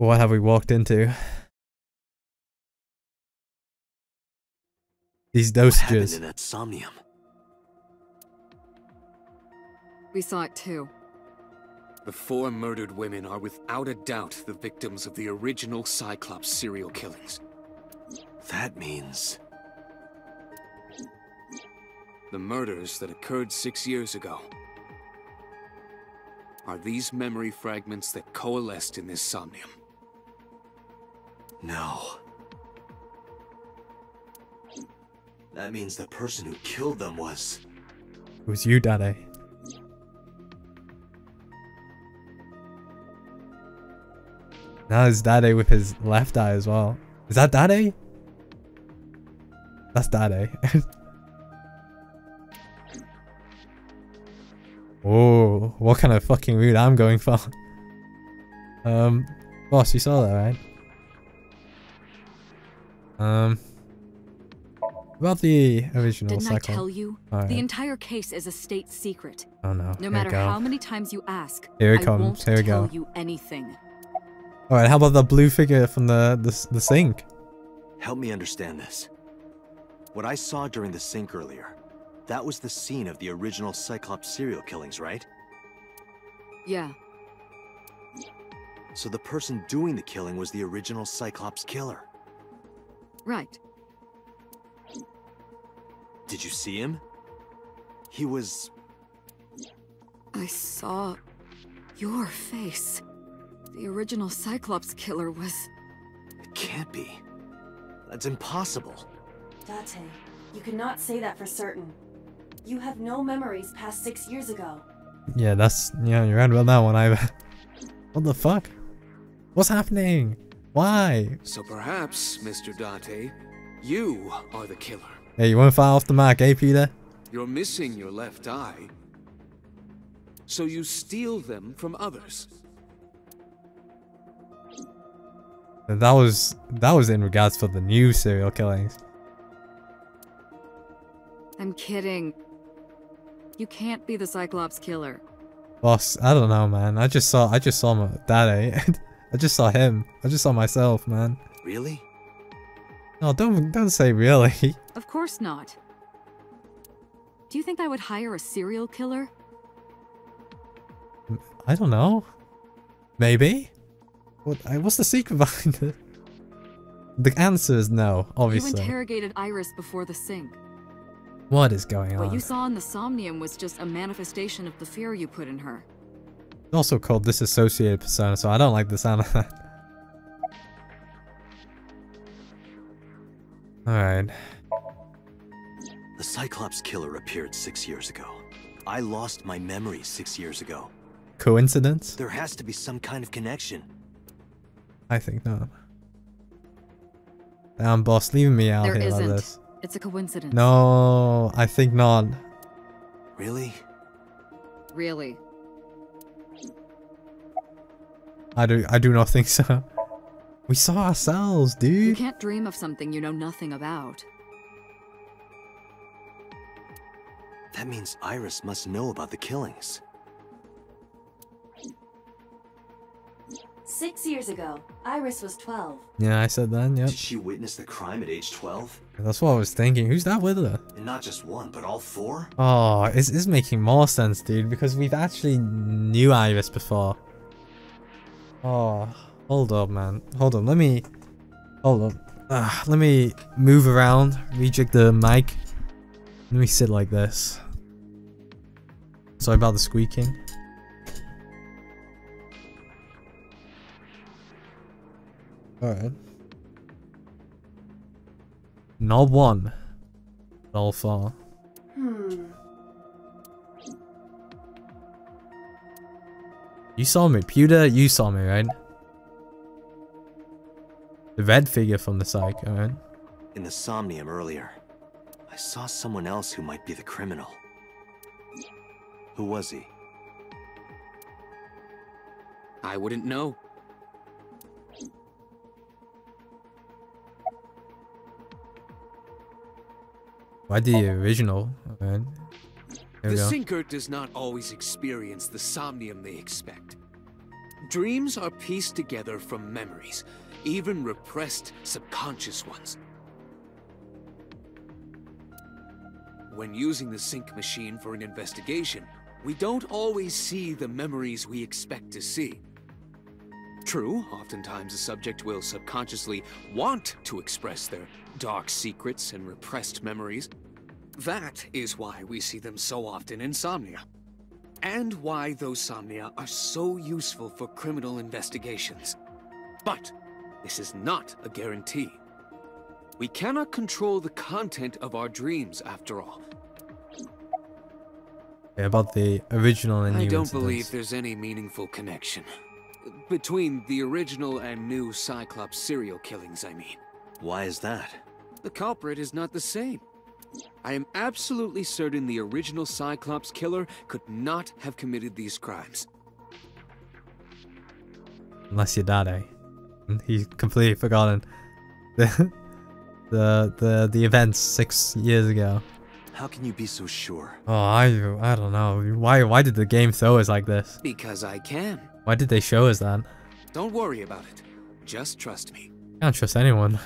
What have we walked into? These What happened dosages. in that Somnium? We saw it too. The 4 murdered women are without a doubt the victims of the original Cyclops serial killings. That means... The murders that occurred 6 years ago are these memory fragments that coalesced in this Somnium. No. That means the person who killed them was... It was you, Daddy. Now it's Daddy with his left eye as well. Is that Daddy? That's Daddy. Oh, what kind of fucking route I'm going for? Boss, you saw that, right? About the original Didn't Cyclops. I tell you? Right. The entire case is a state secret. Oh no. No matter how many times you ask, Here it I comes. won't Here we tell go. you anything. Alright, how about the blue figure from the sink? Help me understand this. What I saw during the sink earlier, that was the scene of the original Cyclops serial killings, right? Yeah. So the person doing the killing was the original Cyclops killer. Right. Did you see him? He was... I saw your face. The original Cyclops killer was... It can't be. That's impossible. Date, you cannot say that for certain. You have no memories past 6 years ago. Yeah, that's... Yeah, you're right about that one, Ivan. What the fuck? What's happening? Why? So perhaps, Mr. Date, you are the killer. Hey, you wanna fire off the mark, eh, Peter? You're missing your left eye, so you steal them from others. That was in regards for the new serial killings. I'm kidding. You can't be the Cyclops killer. Boss, I don't know, man. I just saw my daddy. I just saw him. I just saw myself, man. Really? No, don't say really. Of course not. Do you think I would hire a serial killer? I don't know. Maybe? What's the secret behind it? The answer is no, You obviously. interrogated Iris before the sink. What is going What on? you saw in the Somnium was just a manifestation of the fear you put in her. It's also called disassociated persona, so I don't like the sound of that. Alright. The Cyclops killer appeared 6 years ago. I lost my memory 6 years ago. Coincidence? There has to be some kind of connection. I think not. Damn, boss, leaving me out There here like isn't. this. It's a coincidence. No, I think not. Really? Really. I do not think so. We saw ourselves, You dude. can't dream of something you know nothing about. That means Iris must know about the killings. 6 years ago, Iris was 12. Yeah, I said that, yep. Did she witness the crime at age 12? That's what I was thinking. Who's that with her? And not just one, but all 4? Oh, it's making more sense, dude, because we've actually knew Iris before. Oh, hold up, man. Hold up, hold up. Let me move around, rejig the mic. Let me sit like this. Sorry about the squeaking. Alright. Not one. All 4. You saw me, Pewter. You saw me, right? The red figure from the psych, alright? In the Somnium earlier, I saw someone else who might be the criminal. Who was he? I wouldn't know. Why the original? Alright. There we The go. sinker does not always experience the somnium they expect. Dreams are pieced together from memories, even repressed subconscious ones. When using the sync machine for an investigation, we don't always see the memories we expect to see. True, oftentimes the subject will subconsciously want to express their dark secrets and repressed memories. That is why we see them so often in Somnia. And why those Somnia are so useful for criminal investigations. But this is not a guarantee. We cannot control the content of our dreams, after all. Okay, about the original and new I don't incidents. believe there's any meaningful connection. Between the original and new Cyclops serial killings, I mean. Why is that? The culprit is not the same. I am absolutely certain the original Cyclops killer could not have committed these crimes. Unless your dad, eh? He's completely forgotten the events 6 years ago. How can you be so sure? Oh, I don't know. Why did the game throw us like this? Because I can. Why did they show us that? Don't worry about it. Just trust me. Can't trust anyone.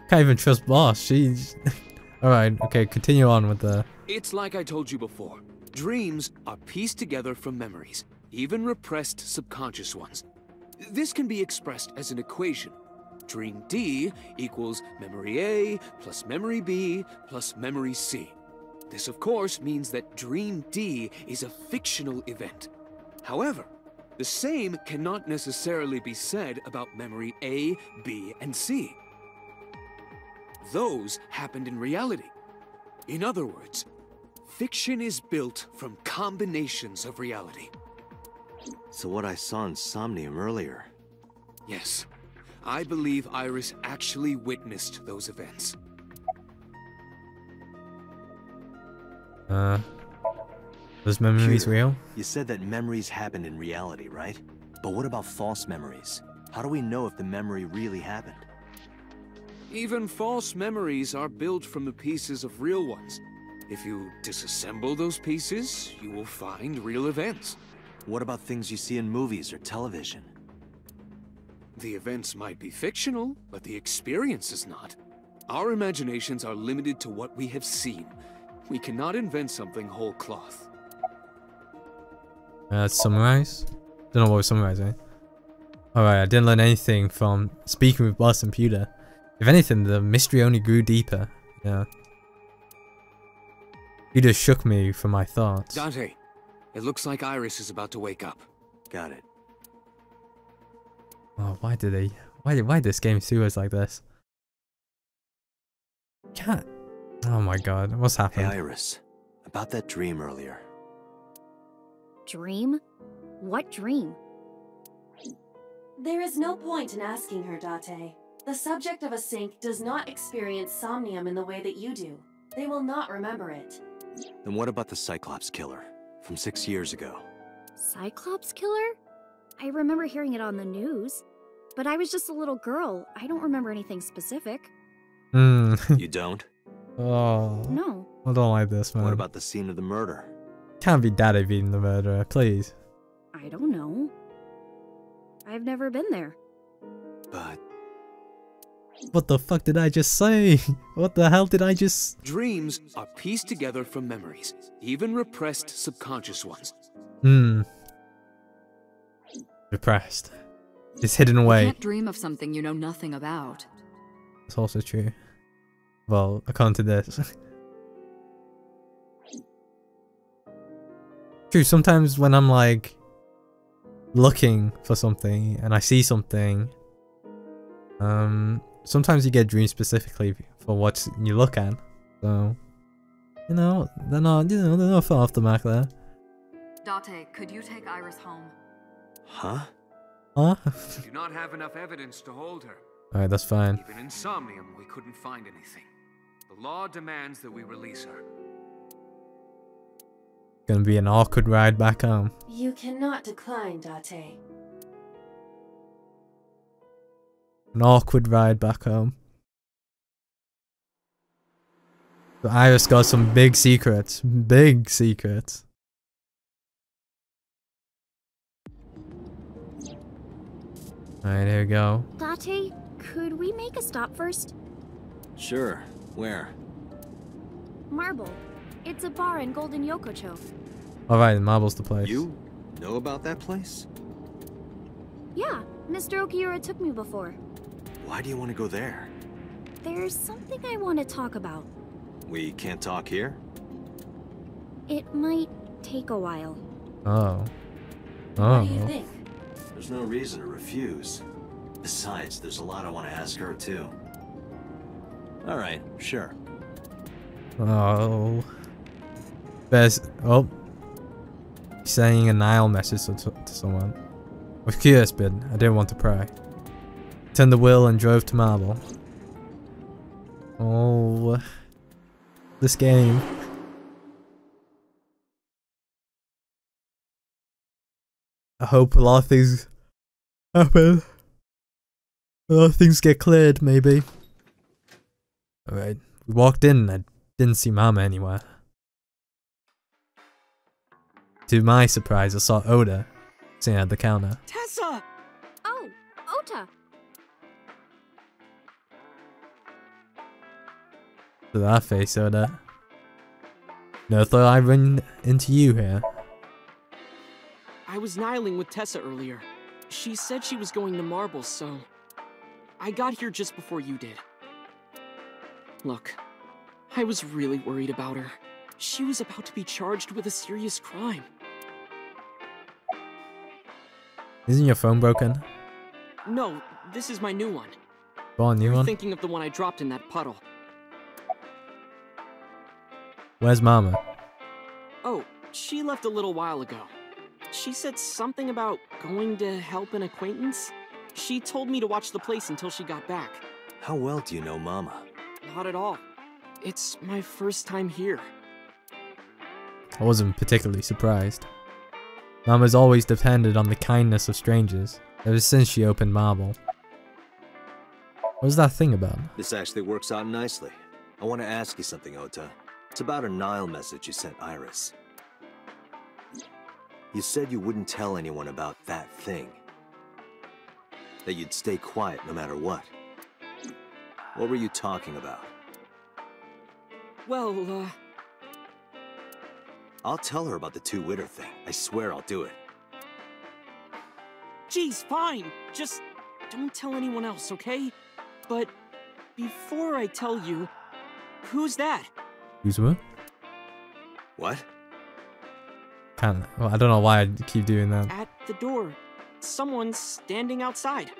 Can't even trust Boss. She's alright, okay, continue on with the... It's like I told you before. Dreams are pieced together from memories, even repressed subconscious ones. This can be expressed as an equation. Dream D equals memory A plus memory B plus memory C. This, of course, means that Dream D is a fictional event. However, the same cannot necessarily be said about memory A, B, and C. Those happened in reality. In other words, fiction is built from combinations of reality. So what I saw in Somnium earlier... Yes, I believe Iris actually witnessed those events. Was memories Peter, real? You said that memories happen in reality, right? But what about false memories? How do we know if the memory really happened? Even false memories are built from the pieces of real ones. If you disassemble those pieces, you will find real events. What about things you see in movies or television? The events might be fictional, but the experience is not. Our imaginations are limited to what we have seen. We cannot invent something whole cloth. Summarize? Don't know what we're summarizing. Alright, I didn't learn anything from speaking with Boss and Pewter. If anything, the mystery only grew deeper. Yeah. You just shook me from my thoughts. Dante, it looks like Iris is about to wake up. Got it. Oh, why did this game throw us like this? Can't. Oh my god, what's Hey happened? Iris, about that dream earlier. Dream? What dream? There is no point in asking her, Date. The subject of a sync does not experience Somnium in the way that you do. They will not remember it. Then what about the Cyclops killer from 6 years ago? Cyclops killer? I remember hearing it on the news. But I was just a little girl. I don't remember anything specific. You don't? Oh. No. I don't like this, man. What about the scene of the murder? Can't be Daddy being the murderer, please. I don't know. I've never been there. But... What the fuck did I just say? What the hell did I just... Dreams are pieced together from memories, even repressed subconscious ones. Repressed. It's hidden You away. can't dream of something you know nothing about. It's also true. Well, according to this. True, sometimes when I'm like looking for something and I see something, sometimes you get dreams specifically for what you look at. So, you know, they're not far off the mark there. Date, could you take Iris home? Huh? Huh? We do not have enough evidence to hold her. Alright, that's fine. Even in Somnium, we couldn't find anything. The law demands that we release her. Gonna be an awkward ride back home. You cannot decline, Date. An awkward ride back home. But Iris got some big secrets. Big secrets. Alright, here we go. Latte, could we make a stop first? Sure. Where? Marble. It's a bar in Golden Yokocho. Alright, Marble's the place. You know about that place? Yeah, Mr. Okiura took me before. Why do you want to go there? There's something I want to talk about. We can't talk here? It might take a while. Oh. What do you Oh. think? There's no reason to refuse. Besides, there's a lot I want to ask her, too. Alright, sure. Oh. There's... Oh. Saying a Nile message to someone. I was curious, but I didn't want to pry. Turned the wheel and drove to Marble. Oh. This game. I hope a lot of things happen. A lot of things get cleared, maybe. Alright. We walked in and I didn't see Mama anywhere. To my surprise, I saw Oda sitting at the counter. Tessa! Oh, Ota! To that face, Oda. No thought I'd run into you here. I was nihiling with Tessa earlier. She said she was going to Marble, so... I got here just before you did. Look, I was really worried about her. She was about to be charged with a serious crime. Isn't your phone broken? No, this is my new one. Go on, new You're one? thinking of the one I dropped in that puddle. Where's Mama? Oh, she left a little while ago. She said something about going to help an acquaintance. She told me to watch the place until she got back. How well do you know Mama? Not at all. It's my first time here. I wasn't particularly surprised. Mama's always depended on the kindness of strangers, ever since she opened Marble. What was that thing about? This actually works out nicely. I want to ask you something, Ota. It's about a Nile message you sent Iris. You said you wouldn't tell anyone about that thing. That you'd stay quiet no matter what. What were you talking about? Well, I'll tell her about the two-witter thing. I swear I'll do it. geez, fine. Just don't tell anyone else, okay? But before I tell you, who's that? Who's what? What? Well, I don't know why I keep doing that. At the door. Someone's standing outside.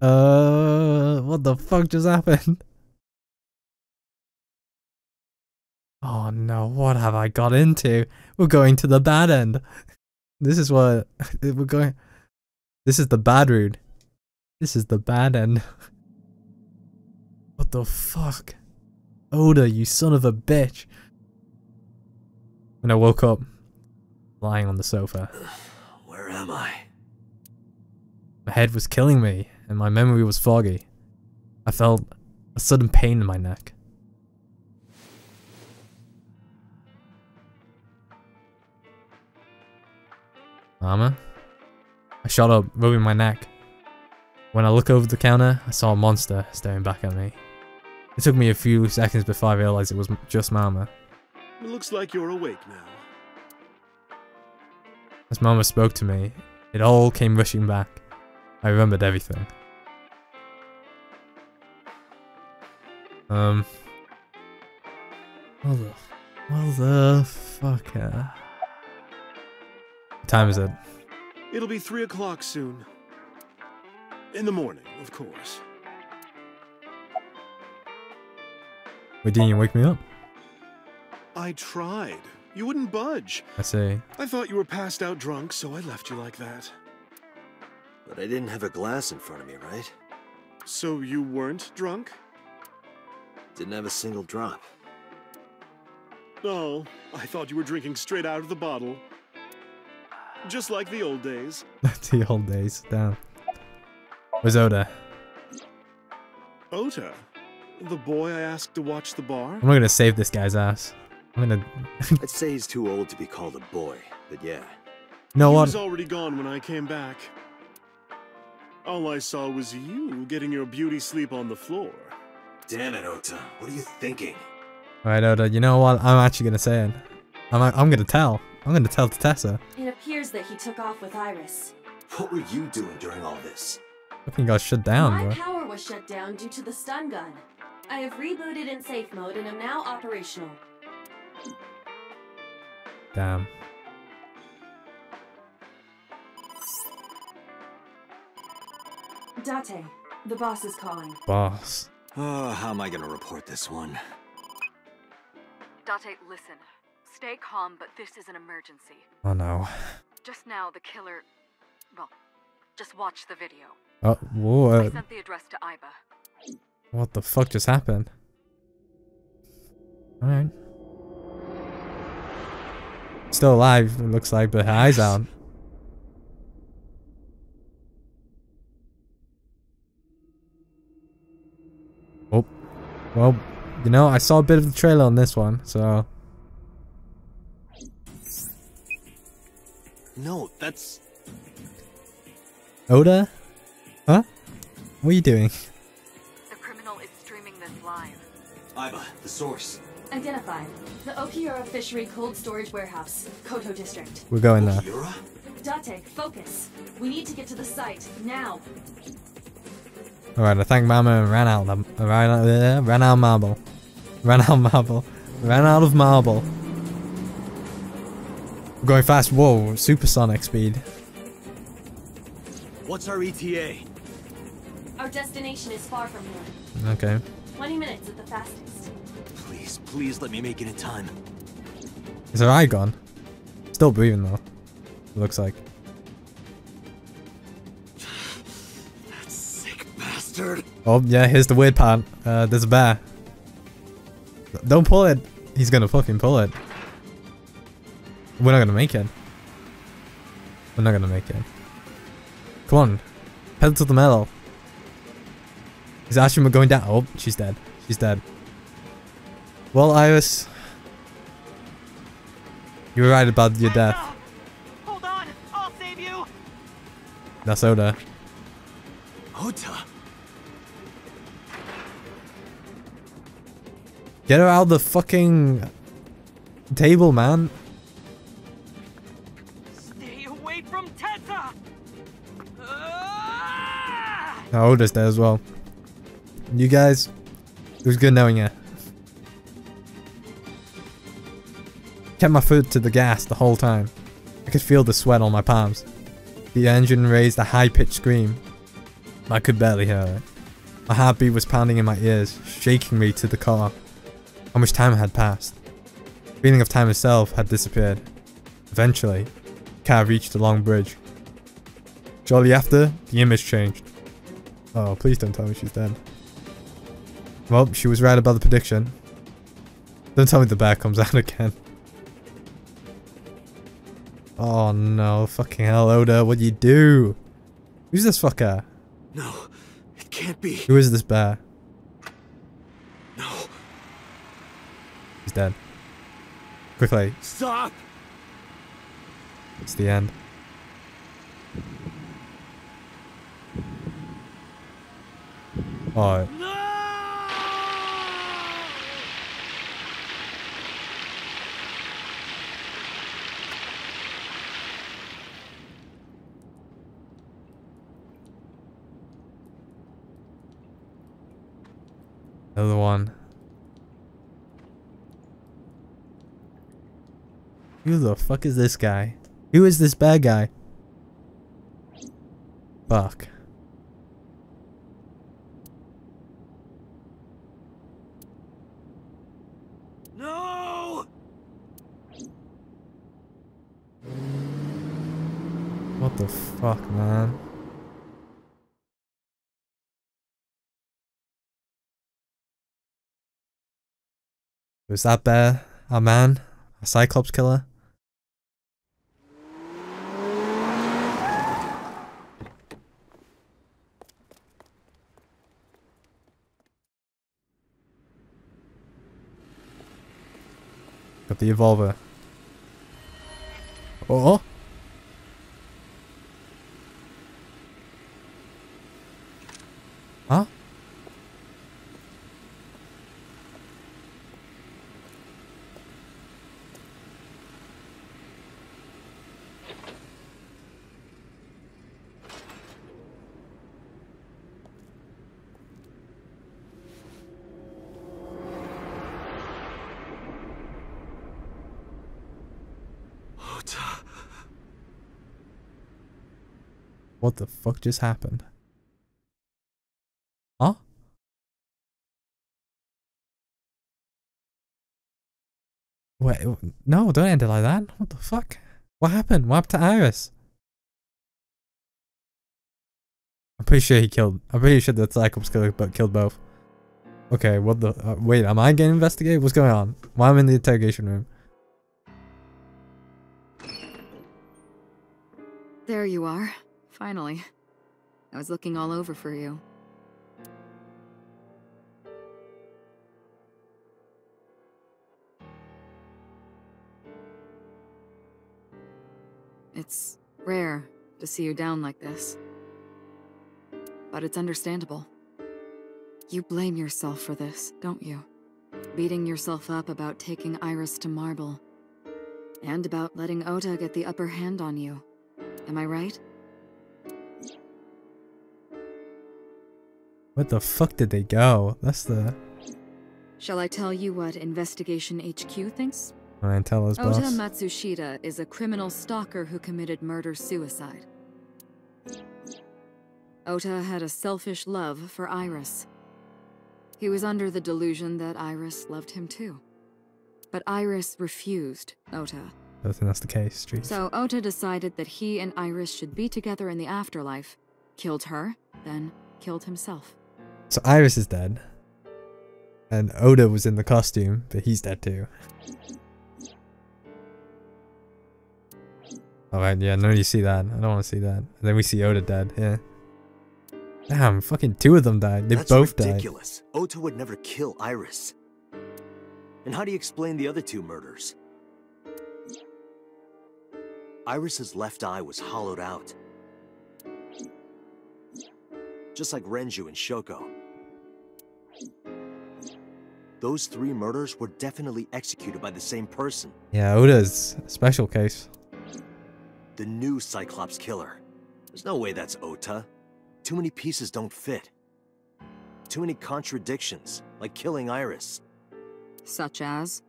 What the fuck just happened? Oh no, what have I got into? We're going to the bad end. This is what we're going. This is the bad route. This is the bad end. What the fuck? Oda, you son of a bitch. When I woke up, lying on the sofa. Where am I? My head was killing me, and my memory was foggy. I felt a sudden pain in my neck. Mama? I shot up, rubbing my neck. When I looked over the counter, I saw a monster staring back at me. It took me a few seconds before I realized it was just Mama. It looks like you're awake now. As Mama spoke to me, it all came rushing back. I remembered everything. What the fuck? What time is it? It'll be 3 o'clock soon. In the morning, of course. Wait, didn't you wake me up? I tried. You wouldn't budge. I see. I thought you were passed out drunk, so I left you like that. But I didn't have a glass in front of me, right? So you weren't drunk? Didn't have a single drop. Oh, I thought you were drinking straight out of the bottle. Just like the old days. The old days. Damn. Where's Oda? Ota, the boy I asked to watch the bar? I'm not gonna save this guy's ass. I'm gonna... I'd say he's too old to be called a boy, but yeah. You know He what? was already gone when I came back. All I saw was you getting your beauty sleep on the floor. Damn it, Ota. What are you thinking? Alright, Oda, you know what? I'm actually gonna say it. I'm gonna tell. I'm gonna tell to Tessa. It appears that he took off with Iris. What were you doing during all this? I think I got shut down, My bro. power was shut down due to the stun gun. I have rebooted in safe mode and am now operational. Damn. Date, the boss is calling. Boss. Oh, how am I gonna report this one? Date, listen. Stay calm, but this is an emergency. Oh no. Just now, the killer... Well, just watch the video. Oh, whoa. I sent the address to Iba. What the fuck just happened? Alright. Still alive, it looks like, but her eyes out. Oh. Well, you know, I saw a bit of the trailer on this one, so... No, that's... Oda? Huh? What are you doing? The criminal is streaming this live. Iba, the source. Identified. The Okiura Fishery Cold Storage Warehouse, Koto District. We're going there. Okiura? Date, focus. We need to get to the site, now. Alright, I think Mama ran out of ran out of marble. Ran out of marble. Ran out of marble. We're going fast. Whoa, supersonic speed. What's our ETA? Our destination is far from here. Okay. 20 minutes at the fastest. Please, please let me make it in time. Is her eye gone? Still breathing though. It looks like. That sick bastard. Oh yeah, here's the weird part. There's a bear. Don't pull it. He's gonna fucking pull it. We're not gonna make it. We're not gonna make it. Come on. Pedal to the metal. Is Ashima going down? Oh, she's dead. She's dead. Well, Iris. You were right about your death. Hold on, I'll save you. That's Oda. Ota. Get her out of the fucking table, man. Stay away from Tessa. Oh, Oda's there as well. You guys, it was good knowing you. Kept my foot to the gas the whole time. I could feel the sweat on my palms. The engine raised a high-pitched scream. I could barely hear it. My heartbeat was pounding in my ears, shaking me to the car. How much time had passed? The feeling of time itself had disappeared. Eventually, the car reached a long bridge. Shortly after, the image changed. Oh, please don't tell me she's dead. Well, she was right about the prediction. Don't tell me the bear comes out again. Oh no, fucking hell, Oda, what'd you do? Who's this fucker? No, it can't be. Who is this bear? No. He's dead. Quickly, Stop! it's the end. Oh, another one. Who the fuck is this guy? Who is this bad guy? Fuck. No! What the fuck, man? Was that bear a man? A Cyclops killer? Got the evolver. Oh. Huh? What the fuck just happened? Huh? Wait, no, don't end it like that. What the fuck? What happened? What happened to Iris? I'm pretty sure the Cyclops killer killed both. Okay, what the... wait, am I getting investigated? What's going on? Why am I in the interrogation room? There you are. Finally. I was looking all over for you. It's rare to see you down like this. But it's understandable. You blame yourself for this, don't you? Beating yourself up about taking Iris to Marble. And about letting Ota get the upper hand on you. Am I right? Where the fuck did they go? That's the... Shall I tell you what Investigation HQ thinks? Alright, tell us, boss. Ota Matsushita is a criminal stalker who committed murder-suicide. Ota had a selfish love for Iris. He was under the delusion that Iris loved him too. But Iris refused Ota. I don't think that's the case, Street. So Ota decided that he and Iris should be together in the afterlife, killed her, then killed himself. So Iris is dead. And Oda was in the costume, but he's dead too. Alright, yeah, no, you see that. I don't want to see that. And then we see Oda dead, yeah. Damn, fucking two of them died. They both died. That's ridiculous. Ota would never kill Iris. And how do you explain the other two murders? Iris's left eye was hollowed out. Just like Renju and Shoko. Those three murders were definitely executed by the same person. Yeah, Oda's a special case. The new Cyclops killer. There's no way that's Ota. Too many pieces don't fit. Too many contradictions, like killing Iris. Such as?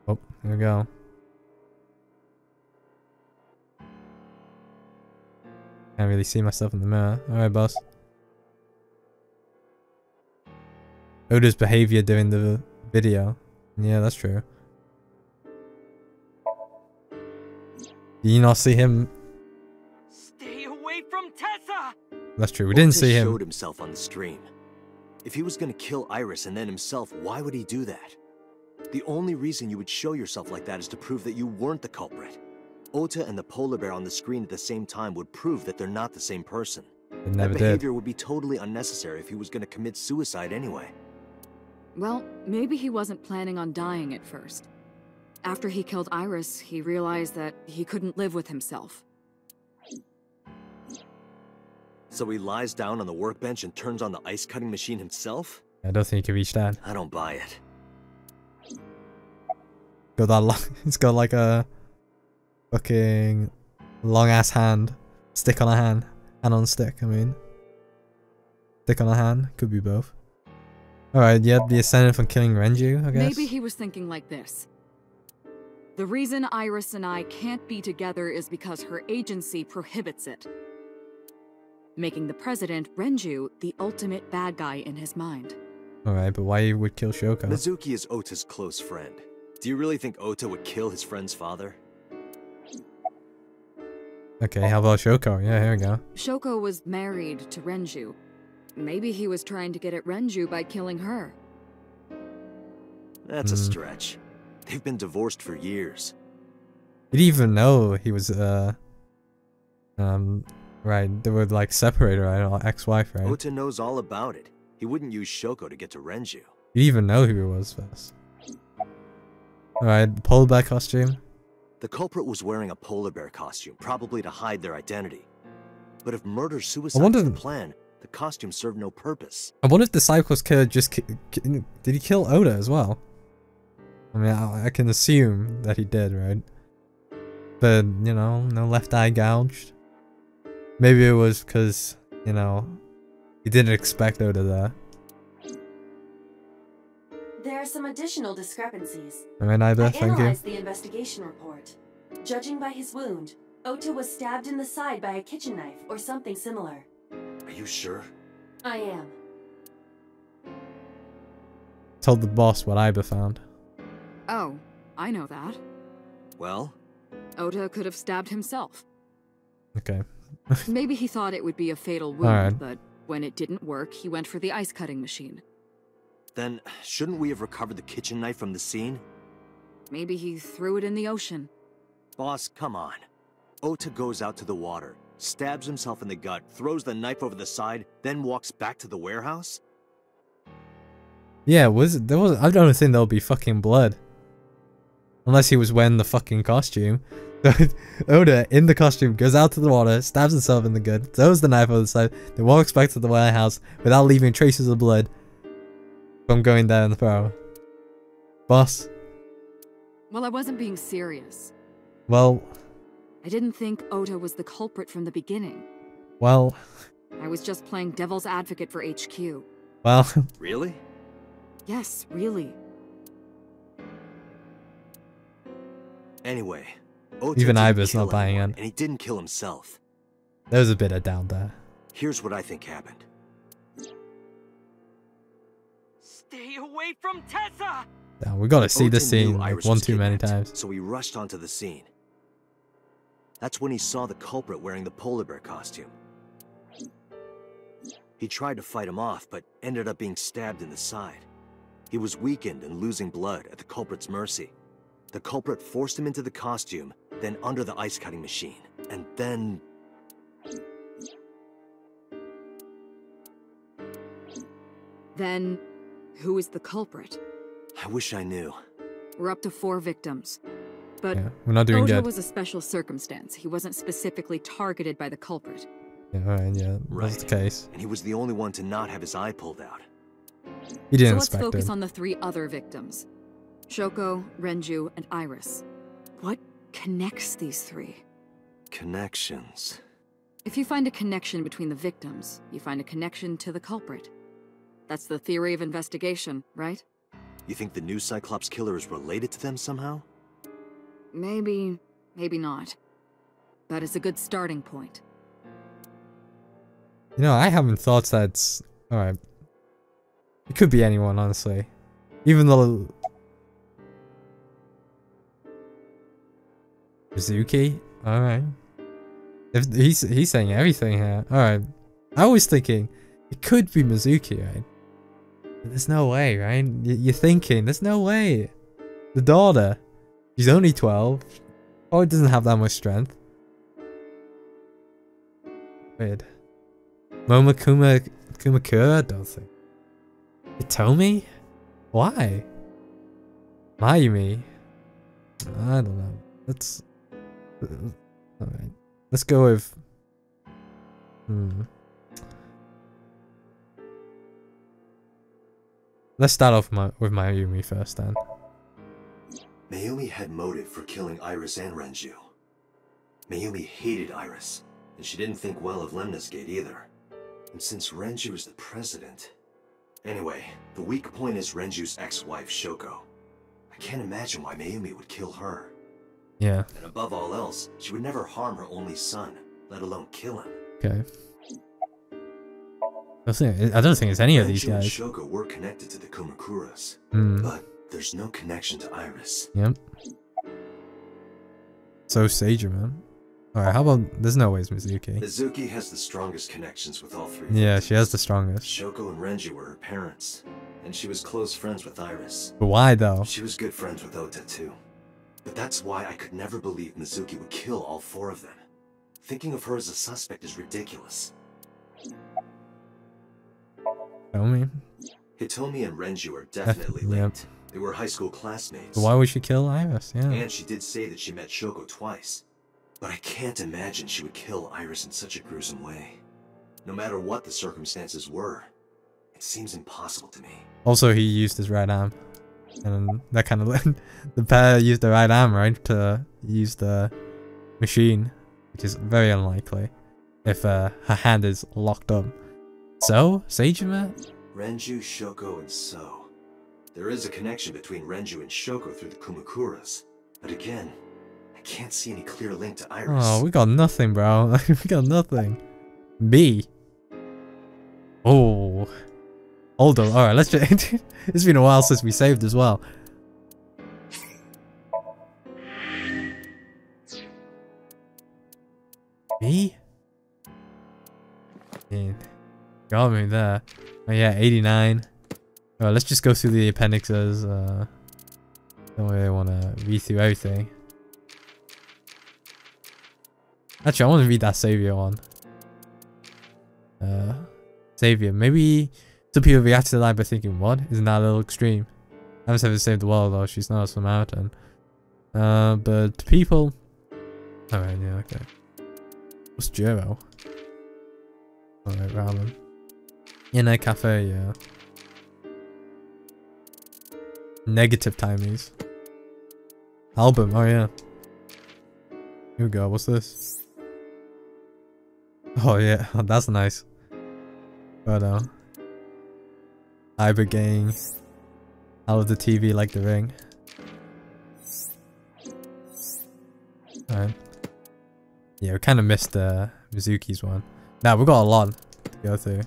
Oh, there we go. Can't really see myself in the mirror. Alright, boss. Oda's behavior during the video. Yeah, that's true. Did you not see him? Stay away from Tessa! That's true, we didn't see him. Showed himself on the stream. If he was gonna kill Iris and then himself, why would he do that? The only reason you would show yourself like that is to prove that you weren't the culprit. Ota and the polar bear on the screen at the same time would prove that they're not the same person. They never that did. behavior would be totally unnecessary if he was gonna commit suicide anyway. Well, maybe he wasn't planning on dying at first. After he killed Iris, he realized that he couldn't live with himself. So he lies down on the workbench and turns on the ice cutting machine himself? I don't think he can reach that. I don't buy it. Got that long, it's got like a fucking long ass hand. Stick on a hand. Hand on a stick, I mean. Stick on a hand, could be both. Alright, you had the ascendant from killing Renju, I guess? Maybe he was thinking like this. The reason Iris and I can't be together is because her agency prohibits it. Making the president, Renju, the ultimate bad guy in his mind. Alright, but why you would kill Shoko? Mizuki is Ota's close friend. Do you really think Ota would kill his friend's father? Okay, how about Shoko? Yeah, here we go. Shoko was married to Renju. Maybe he was trying to get at Renju by killing her. That's a stretch. They've been divorced for years. Did he even know he was, right, they were like separated, right? Ex-wife, right? Ota knows all about it. He wouldn't use Shoko to get to Renju. You even know who it was first. Alright, polar bear costume. The culprit was wearing a polar bear costume, probably to hide their identity. But if murder-suicide was the plan, the costume served no purpose. I wonder if the Cyclops killer just did he kill Oda as well? I mean, I can assume that he did, right? But, you know, no left eye gouged. Maybe it was because, you know, he didn't expect Oda there. There are some additional discrepancies. Alright, Iba, thank you. I analyzed the investigation report. Judging by his wound, Ota was stabbed in the side by a kitchen knife or something similar. Are you sure? I am. Told the boss what Iba found. Oh, I know that. Well? Ota could have stabbed himself. Okay. Maybe he thought it would be a fatal wound, Alright. but when it didn't work, he went for the ice cutting machine. Then, shouldn't we have recovered the kitchen knife from the scene? Maybe he threw it in the ocean. Boss, come on. Ota goes out to the water, stabs himself in the gut, throws the knife over the side, then walks back to the warehouse? Yeah, I don't think there'll be fucking blood. Unless he was wearing the fucking costume. Oda, in the costume, goes out to the water, stabs himself in the gut, throws the knife over the side, then walks back to the warehouse without leaving traces of blood from going there in the throw. Boss. Well, I wasn't being serious. Well. I didn't think Ota was the culprit from the beginning. Well. I was just playing devil's advocate for HQ. Well. Really? Yes, really. Anyway, Ota even didn't Iba's kill not buying anyone, in. and he didn't kill himself. There was a bit of doubt there. Here's what I think happened. Stay away from Tessa! Yeah, we gotta see Ota this scene knew like Iris one was too many kidnapped, times. So he rushed onto the scene. That's when he saw the culprit wearing the polar bear costume. He tried to fight him off, but ended up being stabbed in the side. He was weakened and losing blood at the culprit's mercy. The culprit forced him into the costume, then under the ice cutting machine, and then... Then, who is the culprit? I wish I knew. We're up to 4 victims. But Yeah, we're not doing Ota good. was a special circumstance. He wasn't specifically targeted by the culprit. Yeah, alright, yeah, Right. that's the case. And he was the only one to not have his eye pulled out. He didn't So let's expect focus it. on the 3 other victims. Shoko, Renju, and Iris. What connects these 3? Connections. If you find a connection between the victims, you find a connection to the culprit. That's the theory of investigation, right? You think the new Cyclops killer is related to them somehow? Maybe, maybe not. But it's a good starting point. You know, I haven't thought that's... Alright. It could be anyone, honestly. Even though... Mizuki? Alright. If he's saying everything here. Alright. I was thinking, it could be Mizuki, right? But there's no way, right? You're thinking, there's no way. The daughter. She's only 12. Probably doesn't have that much strength. Weird. Kumakura? Don't think. Hitomi? Why? Mayumi? I don't know. Let's... Alright. Let's go with... Let's start off with Mayumi first then. Mayumi had motive for killing Iris and Renju. Mayumi hated Iris, and she didn't think well of Lemnis Gate either. And since Renju is the president... Anyway, the weak point is Renju's ex-wife, Shoko. I can't imagine why Mayumi would kill her. Yeah. And above all else, she would never harm her only son, let alone kill him. Okay. I don't think it's any of these Renju and guys. Shoko were connected to the Kumakuras, but there's no connection to Iris. Yep. So Sager, man. Alright, how about... There's no way it's Mizuki. Mizuki has the strongest connections with all 3 Yeah, victims. she has the strongest. Shoko and Renju were her parents, and she was close friends with Iris. But why though? She was good friends with Ota too. But that's why I could never believe Mizuki would kill all 4 of them. Thinking of her as a suspect is ridiculous. Hitomi? Hitomi and Renju are definitely Yep. linked. They were high school classmates. Why would she kill Iris? Yeah. And she did say that she met Shoko twice. But I can't imagine she would kill Iris in such a gruesome way. No matter what the circumstances were, it seems impossible to me. Also, he used his right arm. And that kind of... the pair used the right arm, right? To use the machine. Which is very unlikely. If her hand is locked up. So? Seijima? Renju, Shoko, and So. There is a connection between Renju and Shoko through the Kumakuras. But again, I can't see any clear link to Iris. Oh, we got nothing, bro. We got nothing. B. Oh. Hold on. Alright, let's just... It's been a while since we saved as well. B? Yeah. Got me there. Oh yeah, 89. Alright, let's just go through the appendixes. Don't really want to read through everything. Actually, I want to read that Savior one. Savior. Maybe some people reacted to that by thinking, what? Isn't that a little extreme? I haven't ever saved the world though, she's not a Samaritan. But people... Alright, yeah, okay. What's Jiro? Alright, ramen. In a cafe, yeah. Negative timies. Album, oh yeah. Here we go, what's this? Oh yeah, that's nice. But Iber gang out of the TV like the ring. Alright. Yeah, we kind of missed Mizuki's one. Nah, we got a lot to go through.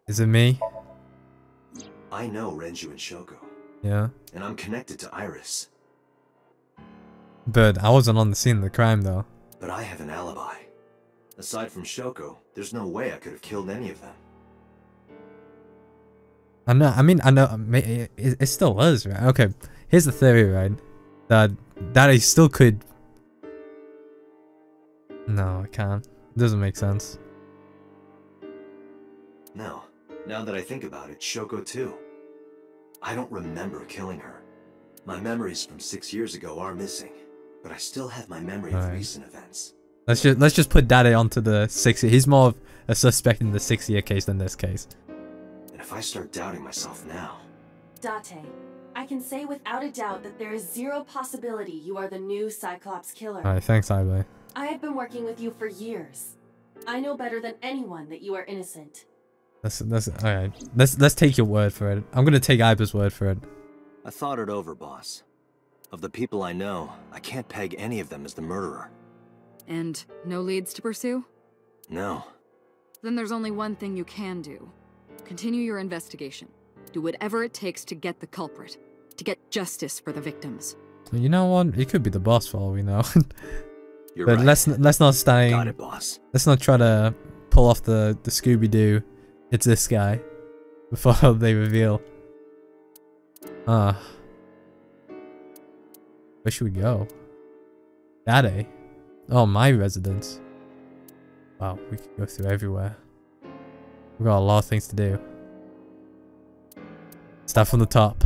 Is it me? I know Renju and Shoko. Yeah. And I'm connected to Iris. But I wasn't on the scene of the crime though. But I have an alibi. Aside from Shoko, there's no way I could have killed any of them. I know, I know, it still was, right? Okay, here's the theory, right? That he still could... No, I can't. It doesn't make sense. No. Now that I think about it, Shoko too. I don't remember killing her. My memories from 6 years ago are missing, but I still have my memory of recent events. Let's just put Dade onto the 6-year. He's more of a suspect in the 6-year case than this case. And if I start doubting myself now... Date, I can say without a doubt that there is zero possibility you are the new Cyclops killer. Alright, thanks, Ibe. I have been working with you for years. I know better than anyone that you are innocent. Alright. Let's take your word for it. I'm gonna take Ibe's word for it. I thought it over, boss. Of the people I know, I can't peg any of them as the murderer. And no leads to pursue? No. Then there's only one thing you can do. Continue your investigation. Do whatever it takes to get the culprit. To get justice for the victims. You know what? It could be the boss for all we know. You're but right. let's not stay. Got it, boss. Let's not try to pull off the Scooby-Doo. It's this guy. Before they reveal. Where should we go? Daddy. Oh, my residence. Wow, we could go through everywhere. We've got a lot of things to do. Start from the top.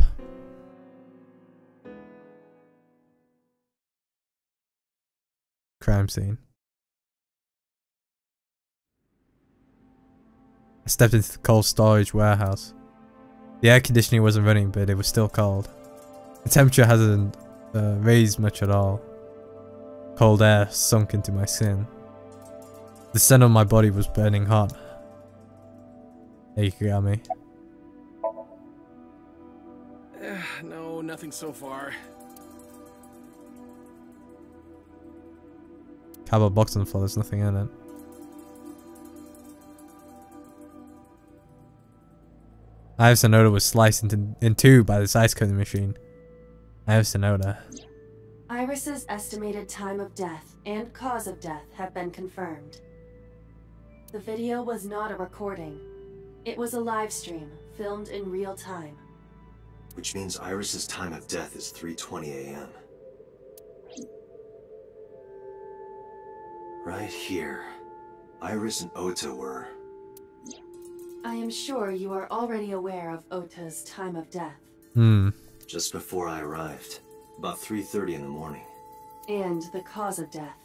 Crime scene. I stepped into the cold storage warehouse. The air conditioning wasn't running, but it was still cold. The temperature hasn't raised much at all. Cold air sunk into my skin. The center of my body was burning hot. Hey, Kagami. No, nothing so far. Cardboard box on the floor, there's nothing in it. I have Sonoda was sliced in two by this ice cutting machine. I have Sonoda. Iris's estimated time of death and cause of death have been confirmed. The video was not a recording. It was a live stream, filmed in real time. Which means Iris's time of death is 3:20 a.m. Right here. Iris and Ota were... I am sure you are already aware of Ota's time of death. Just before I arrived. About 3:30 in the morning. And the cause of death.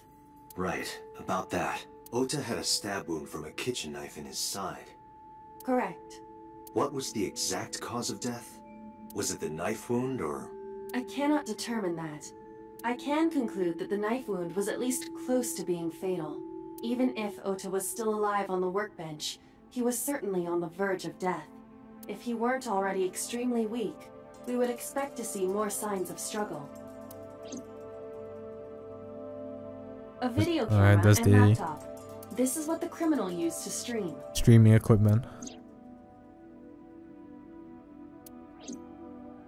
Right, about that. Ota had a stab wound from a kitchen knife in his side. Correct. What was the exact cause of death? Was it the knife wound, or...? I cannot determine that. I can conclude that the knife wound was at least close to being fatal. Even if Ota was still alive on the workbench, he was certainly on the verge of death. If he weren't already extremely weak, we would expect to see more signs of struggle. A video camera that's and the laptop. This is what the criminal used to stream. streaming equipment.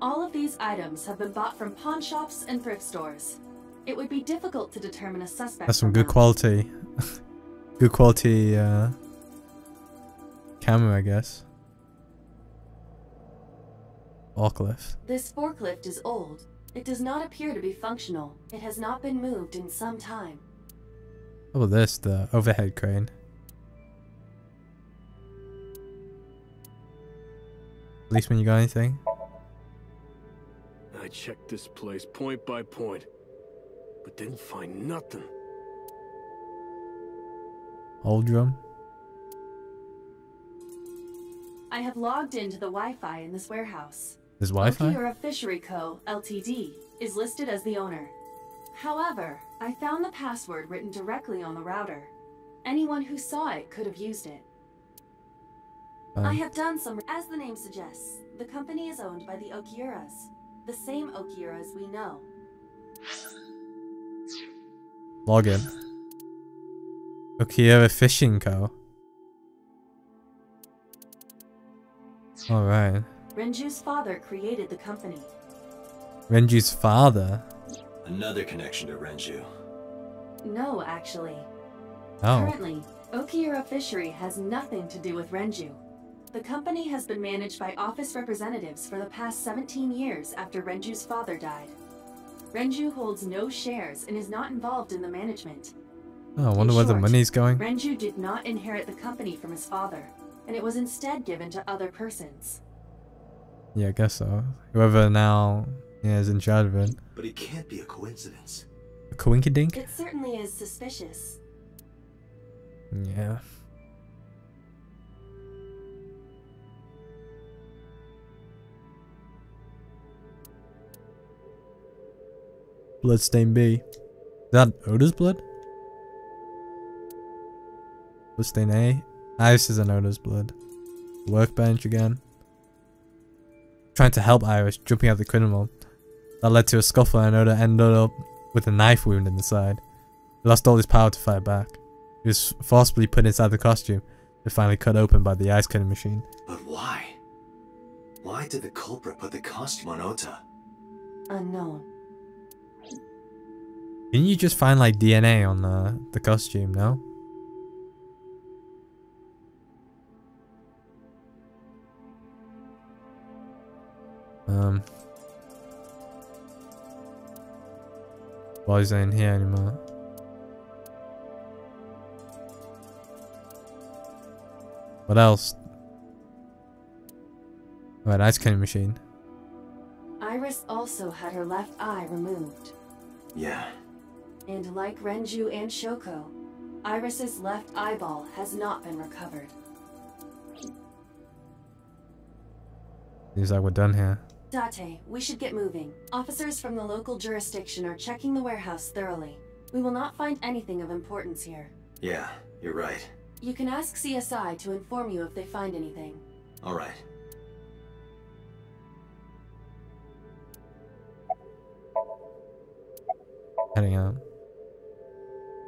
All of these items have been bought from pawn shops and thrift stores. It would be difficult to determine a suspect. That's some from good them. quality. Good quality camera, I guess. Forklift. This forklift is old. It does not appear to be functional. It has not been moved in some time. What about this? The overhead crane. Policeman, you got anything? I checked this place point by point, but didn't find nothing. Old drum. I have logged into the Wi-Fi in this warehouse. There's Wi-Fi? Okiura Fishery Co., Ltd. is listed as the owner. However, I found the password written directly on the router. Anyone who saw it could have used it. I have done some... As the name suggests, the company is owned by the Okiuras. The same Okiuras we know. Login. Okiura Fishing Co. Alright. Renju's father created the company. Renju's father? Another connection to Renju. No, actually. Oh. Currently, Okiura Fishery has nothing to do with Renju. The company has been managed by office representatives for the past 17 years after Renju's father died. Renju holds no shares and is not involved in the management. Oh, I wonder where the money's going. Renju did not inherit the company from his father, and it was instead given to other persons. Yeah, I guess so. Whoever now is in charge of it. But it can't be a coincidence. A coinkydink? It certainly is suspicious. Yeah. Bloodstain B. Is that Oda's blood? Bloodstain A. Iris is an Oda's blood. Workbench again. Trying to help Iris, jumping at the criminal. That led to a scuffle and Oda ended up with a knife wound in the side. He lost all his power to fight back. He was forcibly put inside the costume and finally cut open by the ice cutting machine. But why? Why did the culprit put the costume on Ota? Unknown. Didn't you just find like DNA on the costume, no? Boys ain't here anymore. What else? Right, ice cream machine. Iris also had her left eye removed. Yeah. And like Renju and Shoko, Iris's left eyeball has not been recovered. Seems like we're done here. Date, we should get moving. Officers from the local jurisdiction are checking the warehouse thoroughly. We will not find anything of importance here. Yeah, you're right. You can ask CSI to inform you if they find anything. Alright. Heading out.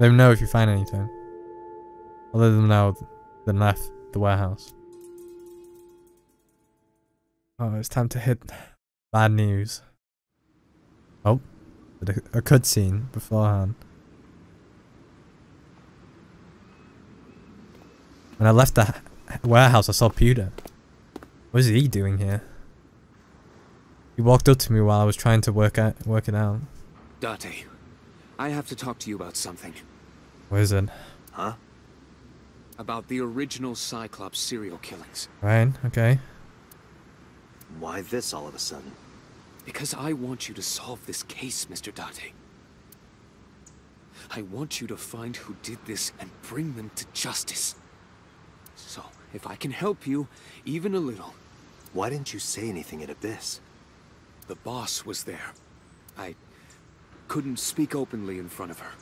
Let them know if you find anything. I'll let them know then left the warehouse. Oh, it's time to hit bad news. Oh, a cutscene beforehand. When I left the warehouse, I saw Pewter. What is he doing here? He walked up to me while I was trying to work it out. Date, I have to talk to you about something. What is it? Huh? about the original Cyclops serial killings. Right, okay. Why this all of a sudden? Because I want you to solve this case, Mr. Date. I want you to find who did this and bring them to justice. So, if I can help you, even a little. Why didn't you say anything at Abyss? The boss was there. I couldn't speak openly in front of her.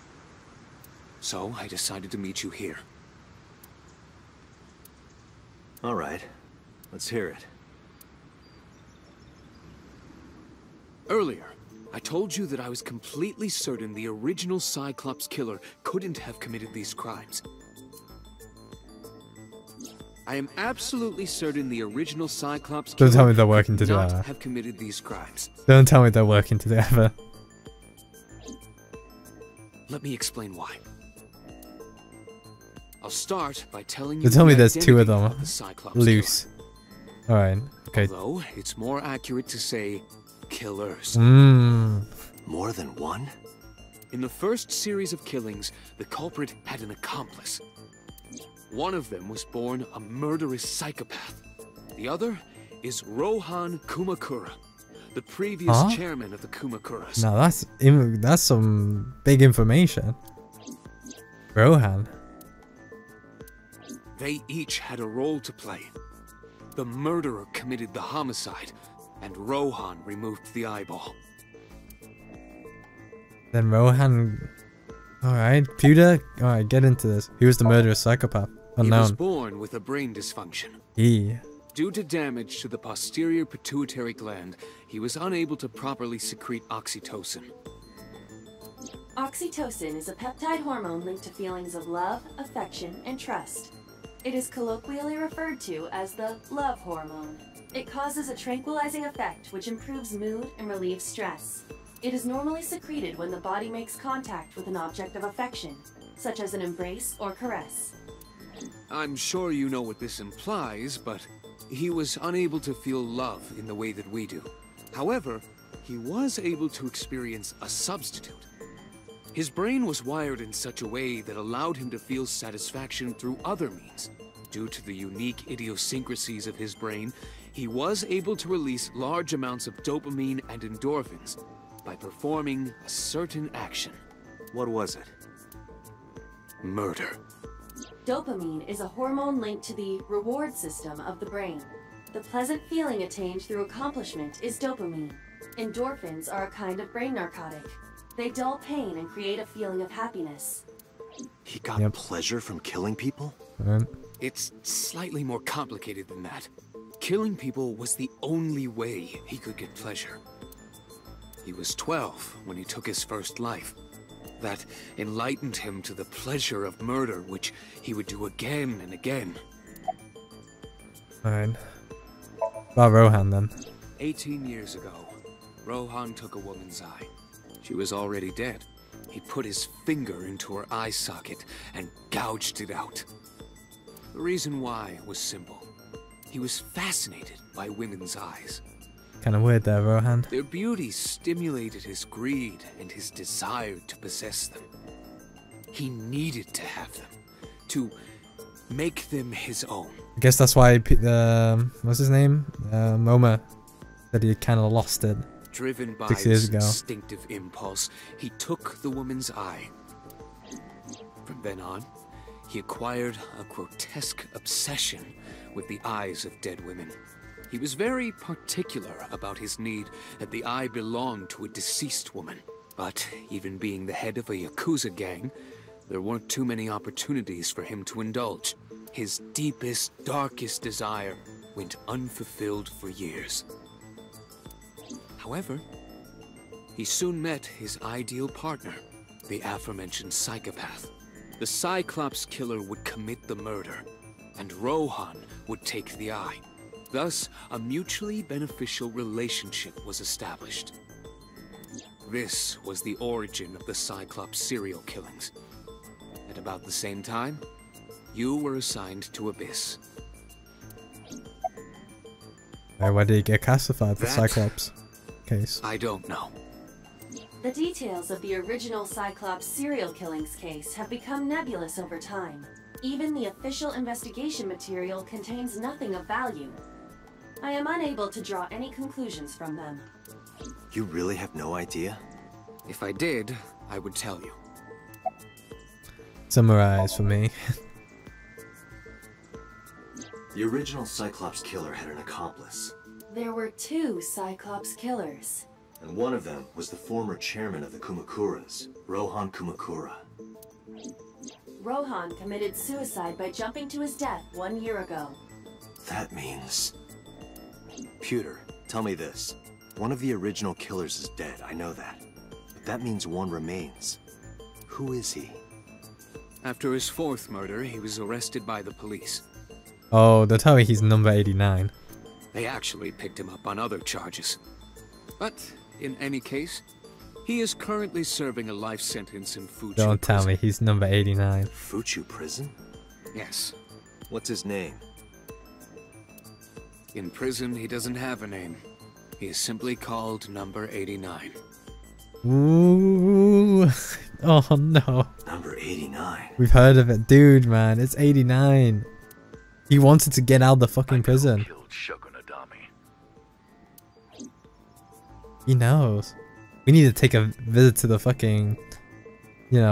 So, I decided to meet you here. All right. Let's hear it. Earlier, I told you that I was completely certain the original Cyclops killer couldn't have committed these crimes. I am absolutely certain the original Cyclops killer Don't tell me they're working could not together. have committed these crimes. Don't tell me they're working together. Let me explain why. I'll start by telling you Don't tell me the there's two of identity them the Cyclops loose. Alright, okay. killer. Although, it's more accurate to say killers. More than one? In the first series of killings, the culprit had an accomplice. One of them was born a murderous psychopath. The other is Rohan Kumakura, the previous chairman of the Kumakuras. Now that's some big information. Rohan. They each had a role to play. The murderer committed the homicide, and Rohan removed the eyeball. Then Rohan... Alright, Pewter? Alright, get into this. He was the murderous psychopath. He was Unknown. born with a brain dysfunction. Yeah. Due to damage to the posterior pituitary gland, he was unable to properly secrete oxytocin. Oxytocin is a peptide hormone linked to feelings of love, affection, and trust. It is colloquially referred to as the love hormone. It causes a tranquilizing effect which improves mood and relieves stress. It is normally secreted when the body makes contact with an object of affection, such as an embrace or caress. I'm sure you know what this implies, but he was unable to feel love in the way that we do. However, he was able to experience a substitute. His brain was wired in such a way that allowed him to feel satisfaction through other means. Due to the unique idiosyncrasies of his brain, he was able to release large amounts of dopamine and endorphins by performing a certain action. What was it? Murder. Dopamine is a hormone linked to the reward system of the brain. The pleasant feeling attained through accomplishment is dopamine. Endorphins are a kind of brain narcotic. They dull pain and create a feeling of happiness. He got pleasure from killing people? It's slightly more complicated than that. Killing people was the only way he could get pleasure. He was 12 when he took his first life. That enlightened him to the pleasure of murder, which he would do again and again. Alright. About Rohan then. 18 years ago, Rohan took a woman's eye. She was already dead. He put his finger into her eye socket and gouged it out. The reason why was simple. He was fascinated by women's eyes. Kind of weird there, Rohan. Their beauty stimulated his greed and his desire to possess them. He needed to have them, to make them his own. I guess that's why what's his name? Moma said he kind of lost it. Driven by 6 years this ago. instinctive impulse, he took the woman's eye. From then on, he acquired a grotesque obsession with the eyes of dead women. He was very particular about his need that the eye belonged to a deceased woman. But even being the head of a Yakuza gang, there weren't too many opportunities for him to indulge. His deepest, darkest desire went unfulfilled for years. However, he soon met his ideal partner, the aforementioned psychopath. The Cyclops killer would commit the murder, and Rohan would take the eye. Thus, a mutually beneficial relationship was established. This was the origin of the Cyclops serial killings. At about the same time, you were assigned to Abyss. Why did he get classified, the Cyclops case? I don't know. The details of the original Cyclops serial killings case have become nebulous over time. Even the official investigation material contains nothing of value. I am unable to draw any conclusions from them. You really have no idea? If I did, I would tell you. Summarize for me. The original Cyclops killer had an accomplice, There were 2 Cyclops killers. and one of them was the former chairman of the Kumakuras, Rohan Kumakura. Rohan committed suicide by jumping to his death 1 year ago. That means... Pewter, tell me this. One of the original killers is dead, I know that. But that means one remains. Who is he? After his 4th murder, he was arrested by the police. Oh, they'll tell me he's number 89. They actually picked him up on other charges. But, in any case, he is currently serving a life sentence in Fuchu Don't tell prison. me he's number 89. Fuchu prison? Yes. What's his name? In prison, he doesn't have a name. He is simply called Number 89. Ooh. Oh no. Number 89. We've heard of it. Dude, man, it's 89. He wanted to get out of the fucking prison. He knows. We need to take a visit to the fucking,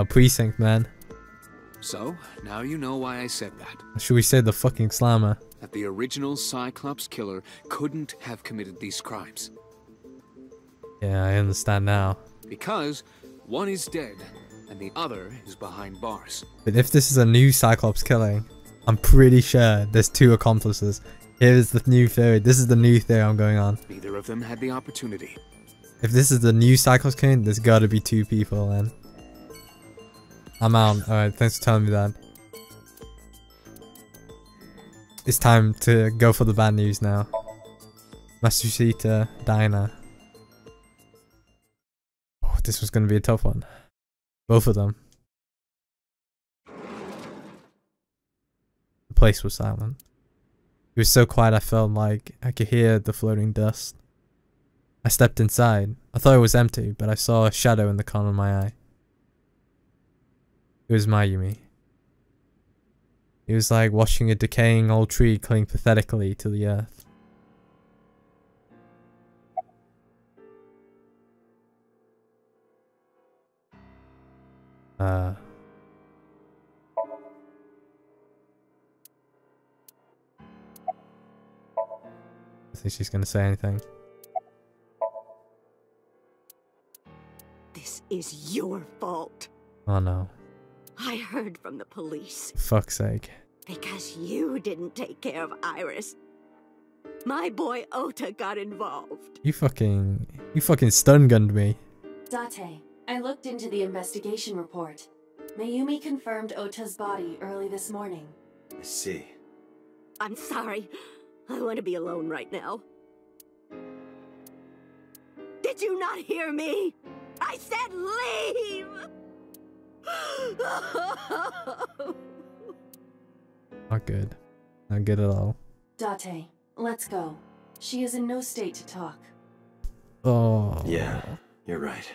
precinct, man. So, now you know why I said that. Should we say the fucking slammer? That the original Cyclops killer couldn't have committed these crimes. Yeah, I understand now. Because one is dead, and the other is behind bars. But if this is a new Cyclops killing, I'm pretty sure there's 2 accomplices. Here's the new theory. This is the new theory I'm going on. Neither of them had the opportunity. If this is the new Cyclops killing, there's gotta be 2 people then. I'm out. Alright, thanks for telling me that. It's time to go for the bad news now. Matsushita Diner. Oh, this was gonna be a tough one. Both of them. The place was silent. It was so quiet I felt like I could hear the floating dust. I stepped inside. I thought it was empty, but I saw a shadow in the corner of my eye. It was Mayumi. It was like watching a decaying old tree cling pathetically to the earth. I think she's gonna say anything. This is your fault. Oh no. I heard from the police. For fuck's sake. Because you didn't take care of Iris. My boy Ota got involved. You fucking stun gunned me. Date, I looked into the investigation report. Mayumi confirmed Ota's body early this morning. I see. I'm sorry. I want to be alone right now. Did you not hear me? I said leave! Not good. Not good at all. Date, let's go. She is in no state to talk. Oh. Yeah, you're right.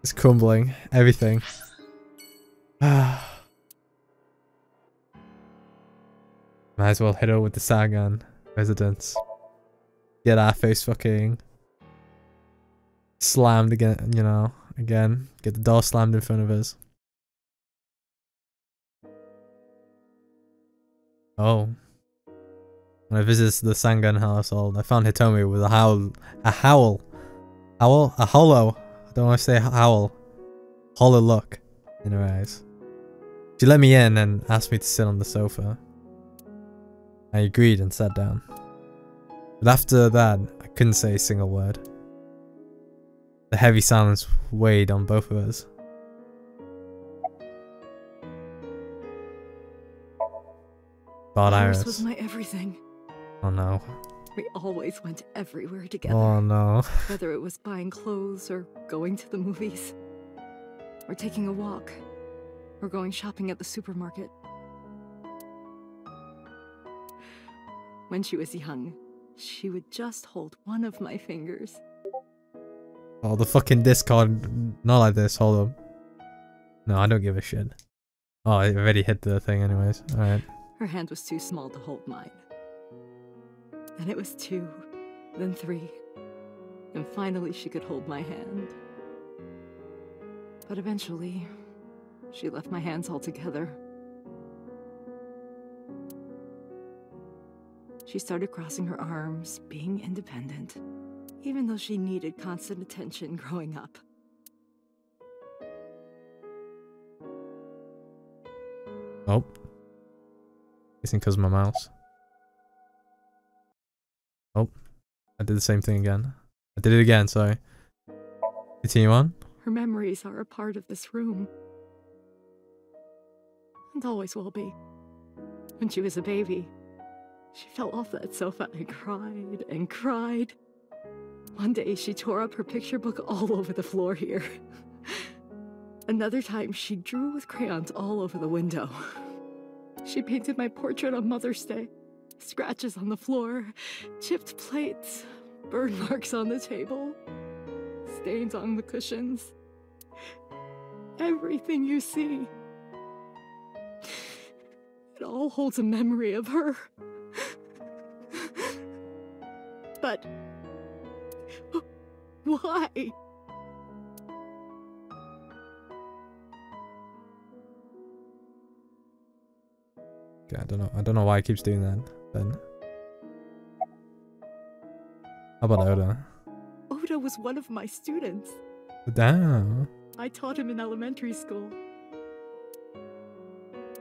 It's crumbling. Everything. Might as well hit her with the Sagan residence. Get our face fucking slammed again, again. Get the door slammed in front of us. Oh. When I visited the Sangan household, I found Hitomi with a hollow. I don't want to say howl. Hollow look in her eyes. She let me in and asked me to sit on the sofa. I agreed and sat down. But after that, I couldn't say a single word. The heavy silence weighed on both of us. About Iris. was my everything. Oh no. We always went everywhere together. Oh no. Whether it was buying clothes or going to the movies, or taking a walk, or going shopping at the supermarket. When she was young, she would just hold one of my fingers. Oh, the fucking Discord. Not like this. Hold up. No, I don't give a shit. Oh, I already hit the thing anyways. Alright. Her hand was too small to hold mine. Then it was 2, then 3. And finally she could hold my hand. But eventually, she left my hands altogether. She started crossing her arms, being independent, even though she needed constant attention growing up. Oh. Guessing because of my mouse. Oh. I did the same thing again. I did it again, sorry. Continue on. Her memories are a part of this room. And always will be. When she was a baby, she fell off that sofa and cried and cried. One day she tore up her picture book all over the floor here. Another time she drew with crayons all over the window. She painted my portrait on Mother's Day. Scratches on the floor, chipped plates, burn marks on the table, stains on the cushions. Everything you see. It all holds a memory of her. But why? Okay, I don't know why it keeps doing that, but how about Oda? Oda was one of my students. Damn. I taught him in elementary school.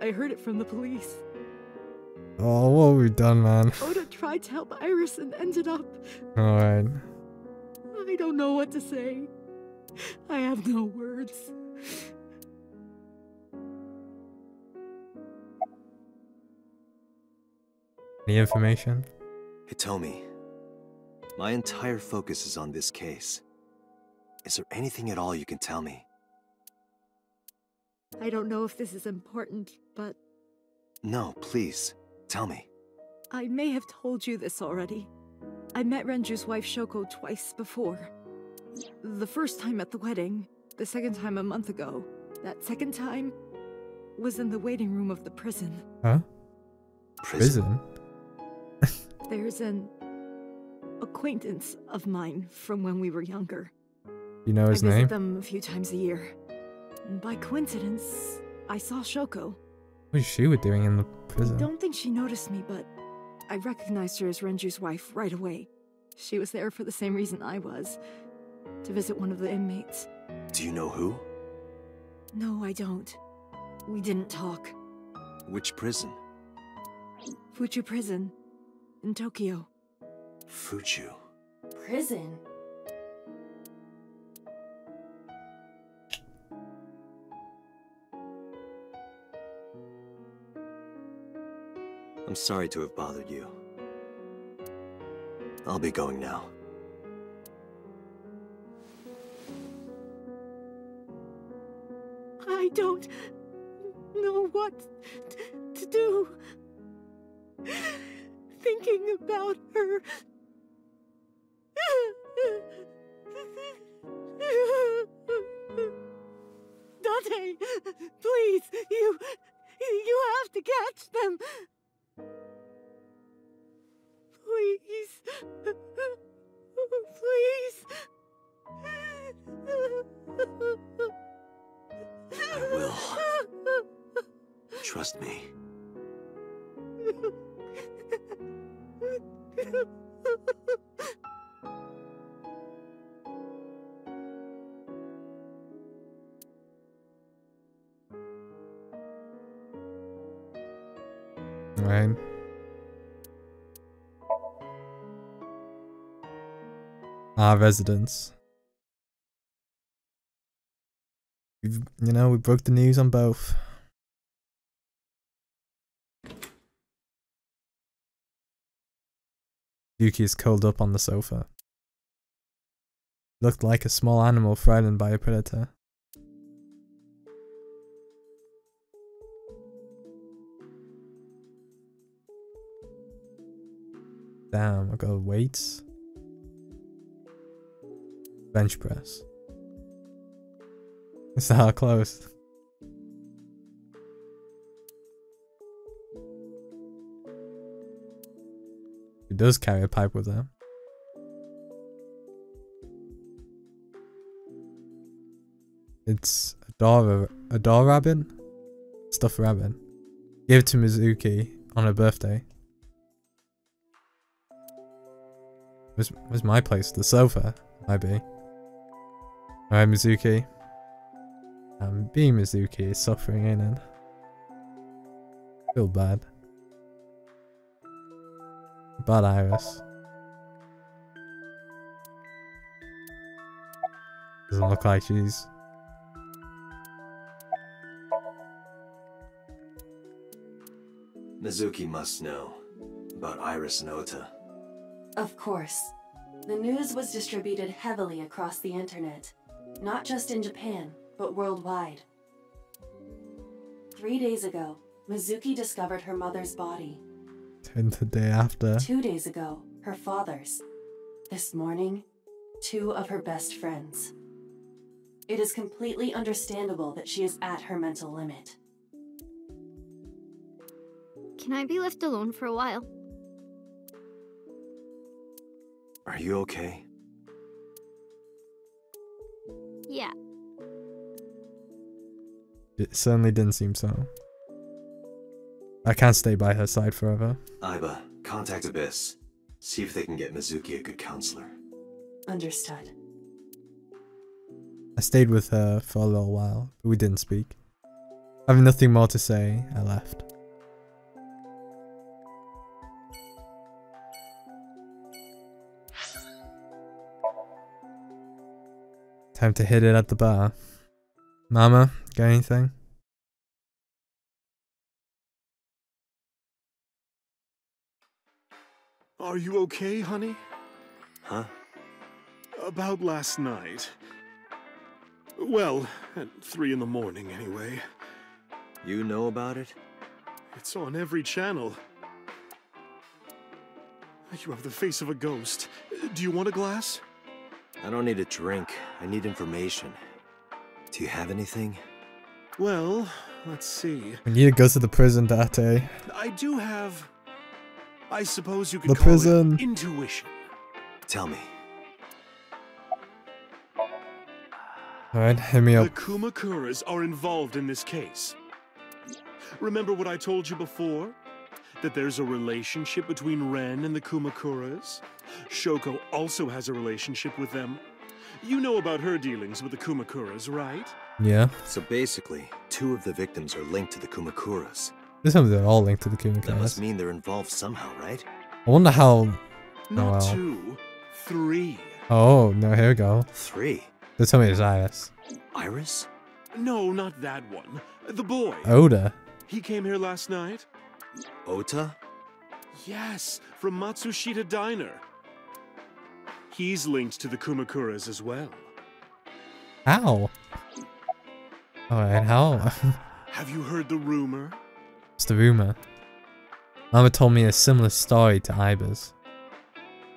I heard it from the police. Oh, what have we done, man? Oda tried to help Iris and ended up... Alright. I don't know what to say. I have no words. Any information? Hitomi, my entire focus is on this case. Is there anything at all you can tell me? I don't know if this is important, but... No, please, tell me. I may have told you this already. I met Renju's wife Shoko twice before. The first time at the wedding, the second time a month ago. That second time was in the waiting room of the prison. Huh? Prison? There's an acquaintance of mine from when we were younger. You know his I visit name? them a few times a year. And by coincidence, I saw Shoko. What is she doing in the I prison? don't think she noticed me, but I recognized her as Renju's wife right away. She was there for the same reason I was, to visit one of the inmates. Do you know who? No, I don't. We didn't talk. Which prison? Fuchu Prison, in Tokyo. Fuchu. Prison? I'm sorry to have bothered you. I'll be going now. I don't know what to do. Thinking about her. Dante, please, you have to catch them. Please. Please. I will. Trust me. Right. Our residents. We broke the news on both. Yuki is curled up on the sofa. Looked like a small animal frightened by a predator. Damn, I got weights. Bench press. Is that how close? He does carry a pipe with him. It's a door rabbit? Stuffed rabbit. Gave it to Mizuki on her birthday. Where's my place? The sofa, might be. Alright, Mizuki. Being Mizuki is suffering, ain't it? Feel bad. Bad Iris. Doesn't look like she's... Mizuki must know about Iris and Ota. Of course. The news was distributed heavily across the internet. Not just in Japan, but worldwide. 3 days ago, Mizuki discovered her mother's body. And the day after. 2 days ago, her father's. This morning, 2 of her best friends. It is completely understandable that she is at her mental limit. Can I be left alone for a while? Are you okay? Yeah. It certainly didn't seem so. I can't stay by her side forever. Aiba, contact Abyss. See if they can get Mizuki a good counselor. Understood. I stayed with her for a little while, but we didn't speak. Having nothing more to say, I left. Time to hit it at the bar. Mama, got anything? Are you okay, honey? Huh? About last night. Well, at 3 in the morning anyway. You know about it? It's on every channel. You have the face of a ghost. Do you want a glass? I don't need a drink. I need information. Do you have anything? Well, let's see. We need to go to the prison, Date. I do have... I suppose you could The call prison. it intuition. Tell me. Alright, hit me The up. Kumakuras are involved in this case. Remember what I told you before? That there's a relationship between Ren and the Kumakuras? Shoko also has a relationship with them. You know about her dealings with the Kumakuras, right? Yeah. So basically, 2 of the victims are linked to the Kumakuras. This time they're all linked to the That must Kumakuras. mean they're involved somehow, right? I wonder how... Not well. 2, 3. Oh, no, here we go. 3. Don't tell me it's Iris. Iris? No, not that one. The boy. Oda. He came here last night? Ota? Yes, from Matsushita Diner. He's linked to the Kumakuras as well. How? Alright, how? Have you heard the rumor? It's the rumor. Mama told me a similar story to Aiba's.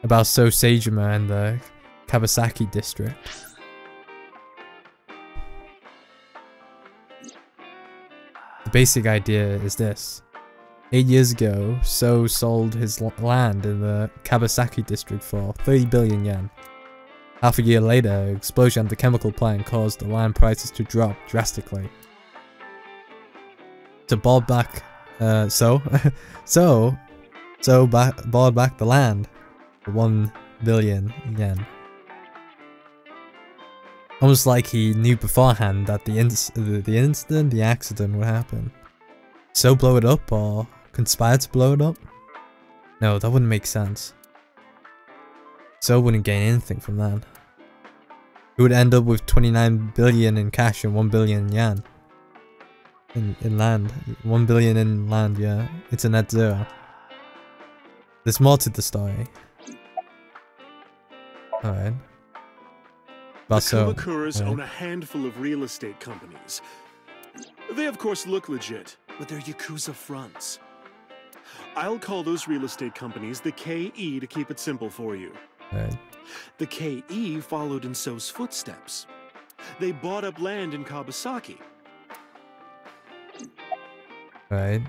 About So Seijima and the Kawasaki district. The basic idea is this. 8 years ago, So sold his land in the Kawasaki district for 30 billion yen. Half a year later, an explosion at the chemical plant caused the land prices to drop drastically. To bought back, So bought back the land for 1 billion yen. Almost like he knew beforehand that the accident would happen. So blow it up or conspire to blow it up? No, that wouldn't make sense. So wouldn't gain anything from that. He would end up with 29 billion in cash and 1 billion yen. In land. 1 billion in land, yeah. It's a net zero. There's more to the story. Alright. The Kumakuras own a handful of real estate companies. They of course look legit, but they're Yakuza fronts. I'll call those real estate companies the KE to keep it simple for you. Right. The KE followed in So's footsteps. They bought up land in Kawasaki. Right.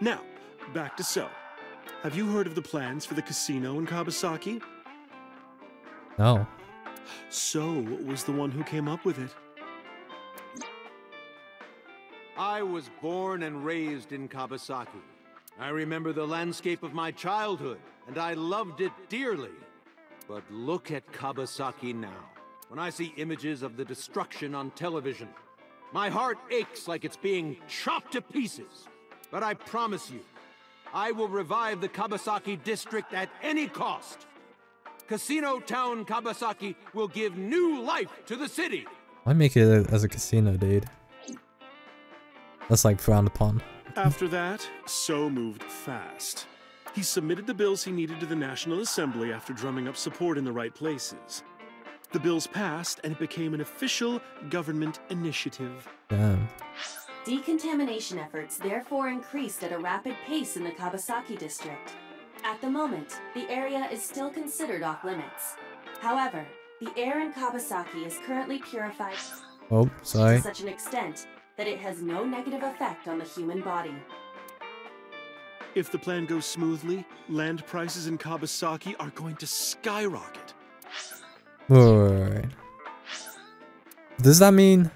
Now, back to So. Have you heard of the plans for the casino in Kabasaki? No. So was the one who came up with it. I was born and raised in Kabasaki. I remember the landscape of my childhood, and I loved it dearly. But look at Kabasaki now. When I see images of the destruction on television, my heart aches like it's being chopped to pieces. But I promise you, I will revive the Kabasaki district at any cost. Casino Town Kabasaki will give new life to the city. Why make it as a casino, dude? That's like frowned upon. After that, So moved fast. He submitted the bills he needed to the National Assembly after drumming up support in the right places. The bills passed, and it became an official government initiative. Damn. Decontamination efforts therefore increased at a rapid pace in the Kabasaki district. At the moment, the area is still considered off limits. However, the air in Kabasaki is currently purified Oh, sorry. to such an extent that it has no negative effect on the human body. If the plan goes smoothly, land prices in Kabasaki are going to skyrocket. Wait. Does that mean...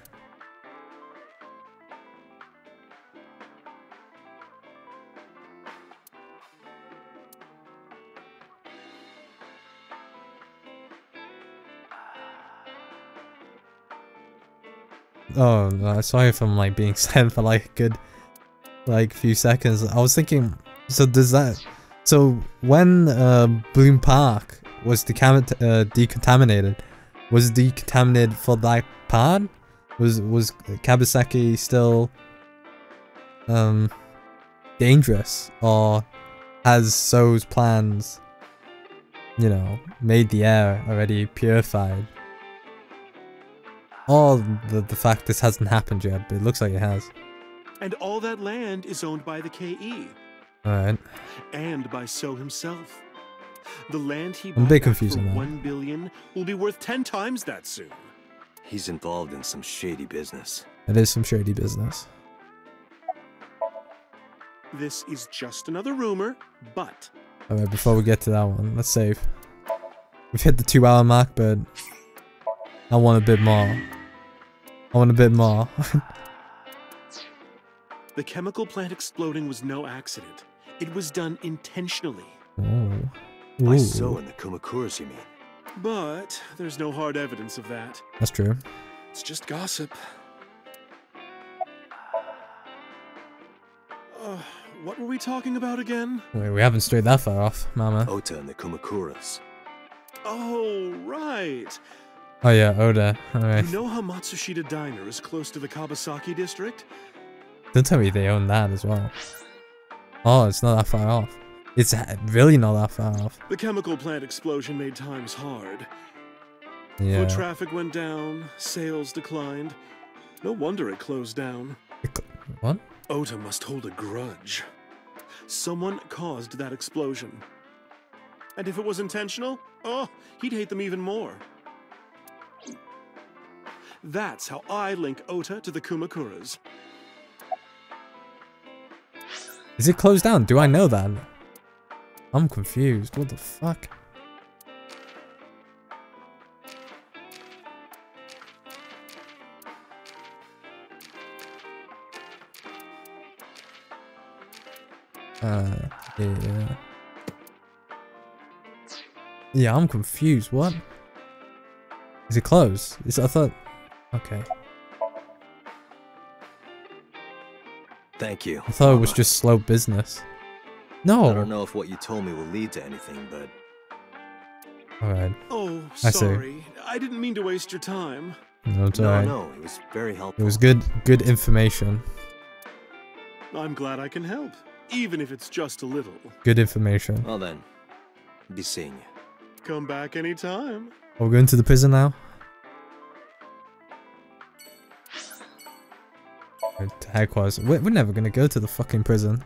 Oh, no, sorry if I'm like being sad for like a good like few seconds. I was thinking, so does that... So when Bloom Park was decontaminated, was it decontaminated for that part? Was Kabasaki still dangerous, or has So's plans, you know, made the air already purified? Or the fact this hasn't happened yet, but it looks like it has. And all that land is owned by the KE. Alright. And by So himself. The land he I'm a bought bit back confused for on that. 1 billion will be worth 10 times that soon. He's involved in some shady business. It is some shady business. This is just another rumor, but Alright, before we get to that one, let's save. We've hit the 2-hour mark, but I want a bit more. I want a bit more. the chemical plant exploding was no accident. It was done intentionally. Oh. By Ooh. So and the Kumakuras, you mean? But there's no hard evidence of that. That's true. It's just gossip. What were we talking about again? Wait, we haven't strayed that far off, Mama. Ota and the Kumakuras. Oh, right. Oh yeah, Oda. Alright. You know how Matsushita Diner is close to the Kabasaki district? Don't tell me they own that as well. Oh, it's not that far off. It's really not that far off. The chemical plant explosion made times hard. Yeah. Foot traffic went down, sales declined. No wonder it closed down. What? Ota must hold a grudge. Someone caused that explosion. And if it was intentional, oh, he'd hate them even more. That's how I link Ota to the Kumakuras. Is it closed down? Do I know that? I'm confused. What the fuck? Yeah. Yeah, I'm confused. What? Is it closed? I thought... Okay. Thank you. I thought it was just slow business. I don't No! know if what you told me will lead to anything, but Alright. Oh, I see. sorry. I didn't mean to waste your time. No, it's alright. no, it was very helpful. It was good information. I'm glad I can help, even if it's just a little. Good information. Well then, be seeing you. Come back anytime. Are we going to the prison now? Headquarters. We're never gonna go to the fucking prison.